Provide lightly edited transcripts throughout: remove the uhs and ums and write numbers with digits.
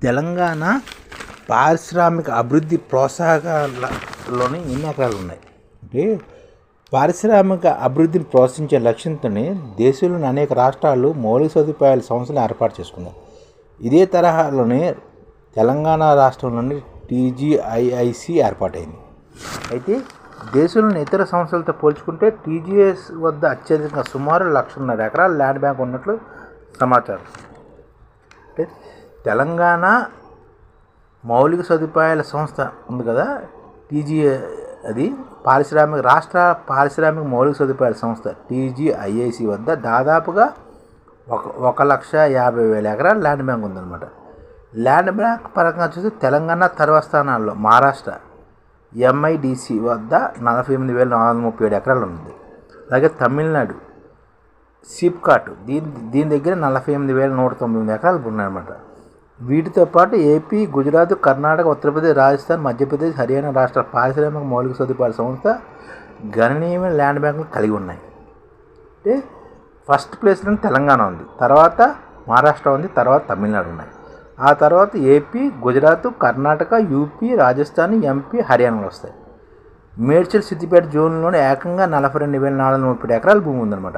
తెలంగాణ పారిశ్రామిక అభివృద్ధి ప్రోత్సాహకాలలోని ఎన్ని ఎకరాలు ఉన్నాయి అంటే పారిశ్రామిక అభివృద్ధిని ప్రోత్సహించే లక్ష్యంతోనే దేశంలోని అనేక రాష్ట్రాలు మౌలిక సదుపాయాల సంస్థలు ఏర్పాటు చేసుకున్నాయి. ఇదే తరహాలోనే తెలంగాణ రాష్ట్రంలోని టీజీఐఐసి ఏర్పాటైంది. అయితే దేశంలోని ఇతర సంస్థలతో పోల్చుకుంటే టీజీఎస్ వద్ద అత్యధికంగా సుమారు 1.5 ఎకరాల ల్యాండ్ బ్యాంక్ ఉన్నట్లు సమాచారం. అంటే తెలంగాణ మౌలిక సదుపాయాల సంస్థ ఉంది కదా, టీజీఏ, అది రాష్ట్ర పారిశ్రామిక మౌలిక సదుపాయాల సంస్థ టీజీఐఐసి వద్ద దాదాపుగా 1,50,000 ఎకరాల ల్యాండ్ బ్యాంక్ ఉందన్నమాట. ల్యాండ్ బ్యాంక్ పరంగా చూస్తే తెలంగాణ తర్వాత స్థానాల్లో మహారాష్ట్ర ఎంఐడిసి వద్ద 48,437 ఎకరాలు ఉంది. అలాగే తమిళనాడు సిప్కాట్ దీని దగ్గర 48,198 ఎకరాలు ఉన్నాయన్నమాట. వీటితో పాటు ఏపీ, గుజరాత్, కర్ణాటక, ఉత్తరప్రదేశ్, రాజస్థాన్, మధ్యప్రదేశ్, హర్యానా రాష్ట్ర పారిశ్రామిక మౌలిక సదుపాయాల సంస్థ గణనీయమైన ల్యాండ్ బ్యాంకులు కలిగి ఉన్నాయి. అంటే ఫస్ట్ ప్లేస్లో తెలంగాణ ఉంది, తర్వాత మహారాష్ట్ర ఉంది, తర్వాత తమిళనాడు ఉన్నాయి. ఆ తర్వాత ఏపీ, గుజరాత్, కర్ణాటక, యూపీ, రాజస్థాన్, ఎంపీ, హర్యానాలు వస్తాయి. మేడ్చల్ సిద్దిపేట జోన్లోనే ఏకంగా 42,430 ఎకరాల భూమి ఉందన్నమాట.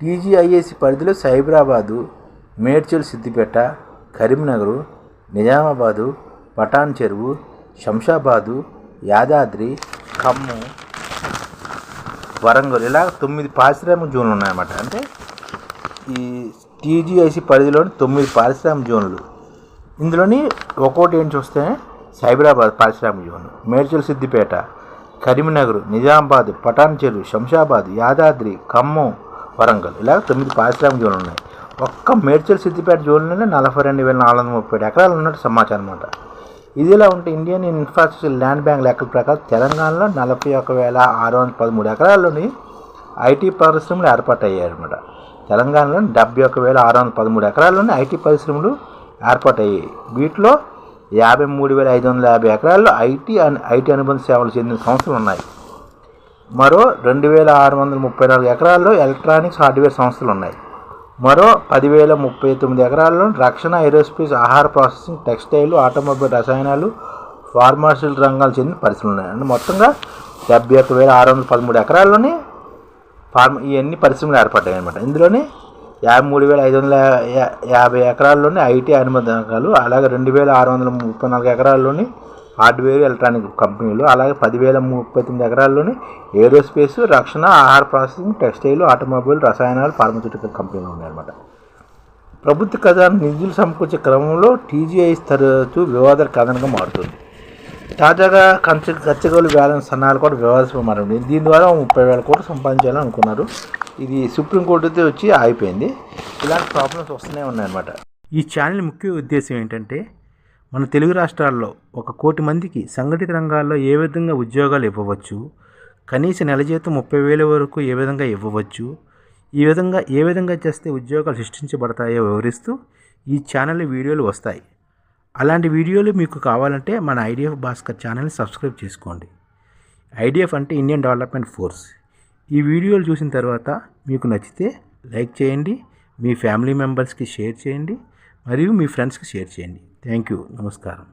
టీజీఐఏసి పరిధిలో సైబరాబాదు, మేడ్చల్ సిద్దిపేట, కరీంనగర్, నిజామాబాదు, పటాన్ చెరువు, శంషాబాదు, యాదాద్రి, ఖమ్మం, వరంగల్ ఇలా 9 పారిశ్రామిక జోన్లు ఉన్నాయన్నమాట. అంటే ఈ టీజీఐసి పరిధిలోని 9 పారిశ్రామిక జోన్లు. ఇందులోని ఒక్కోటి ఏంటి చూస్తే సైబరాబాద్ పారిశ్రామిక జోన్, మేడ్చల్ సిద్దిపేట, కరీంనగర్, నిజామాబాద్, పటాన్ చెరువు, శంషాబాద్, యాదాద్రి, ఖమ్మం, వరంగల్ ఇలా 9 పారిశ్రామిక జోన్లు ఉన్నాయి. ఒక్క మేడ్చల్ సిద్దిపేట జోన్లోనే 42,430 ఎకరాలు ఉన్నట్టు సమాచారం అన్నమాట. ఇదిలా ఉంటే ఇండియన్ ఇన్ఫ్రాస్ట్రక్చర్ ల్యాండ్ బ్యాంక్ లెక్కల ప్రకారం తెలంగాణలో 41,613 ఎకరాల్లోని ఐటీ పరిశ్రమలు ఏర్పాటయ్యాయన్నమాట. తెలంగాణలో 71,613 ఎకరాల్లోని ఐటీ పరిశ్రమలు ఏర్పాటయ్యాయి. వీటిలో 53,550 ఎకరాల్లో ఐటీ అనుబంధ సేవలు చెందిన సంస్థలు ఉన్నాయి. మరో 2,634 ఎకరాల్లో ఎలక్ట్రానిక్స్ హార్డ్వేర్ సంస్థలు ఉన్నాయి. మరో 10,039 ఎకరాల్లో రక్షణ, ఏరోస్పేస్, ఆహార ప్రాసెసింగ్, టెక్స్టైల్, ఆటోమొబైల్, రసాయనాలు, ఫార్మాసిటికల్ రంగాలు చెందిన పరిశ్రమలు ఉన్నాయి. అంటే మొత్తంగా 71,613 ఎకరాల్లోని ఇవన్నీ పరిశ్రమలు ఏర్పడ్డాయి అనమాట. ఇందులోని 53,550 ఎకరాల్లోని ఐటీ అనుబంధ రంగాలు, అలాగే 2,634 ఎకరాల్లోని హార్డ్వేర్, ఎలక్ట్రానిక్ కంపెనీలు, అలాగే 10,039 ఎకరాల్లోని ఏరోస్పేస్, రక్షణ, ఆహార ప్రాసెసింగ్, టెక్స్టైల్, ఆటోమొబైల్, రసాయనాలు, ఫార్మాస్యూటికల్ కంపెనీలు ఉన్నాయన్నమాట. ప్రభుత్వ ఖజానా నిధులు సమకూర్చే క్రమంలో టీజీఐ తరచూ వివాద కథనంగా మారుతుంది. తాజాగా గచ్చిబౌలి బ్యాలెన్స్ సన్నాలు కూడా వివాదాస్పదం మారింది. దీని ద్వారా 30,000 కోట్లు సంపాదించాలని అనుకున్నారు. ఇది సుప్రీంకోర్టుతో వచ్చి ఆగిపోయింది. ఇలాంటి ప్రాబ్లమ్స్ వస్తూనే ఉన్నాయన్నమాట. ఈ ఛానల్ ముఖ్య ఉద్దేశం ఏంటంటే మన తెలుగు రాష్ట్రాల్లో 1 కోటి మందికి సంఘటిత రంగాల్లో ఏ విధంగా ఉద్యోగాలు ఇవ్వవచ్చు, కనీస నెల జీతం 30,000 వరకు ఏ విధంగా ఇవ్వవచ్చు, ఏ విధంగా చేస్తే ఉద్యోగాలు సృష్టించబడతాయో వివరిస్తూ ఈ ఛానల్ వీడియోలు వస్తాయి. అలాంటి వీడియోలు మీకు కావాలంటే మన ఐడిఎఫ్ భాస్కర్ ఛానల్ని సబ్స్క్రైబ్ చేసుకోండి. ఐడిఎఫ్ అంటే ఇండియన్ డెవలప్మెంట్ ఫోర్స్. ఈ వీడియోలు చూసిన తర్వాత మీకు నచ్చితే లైక్ చేయండి, మీ ఫ్యామిలీ మెంబర్స్కి షేర్ చేయండి, మరియు మీ ఫ్రెండ్స్కి షేర్ చేయండి. Thank you. నమస్కారం.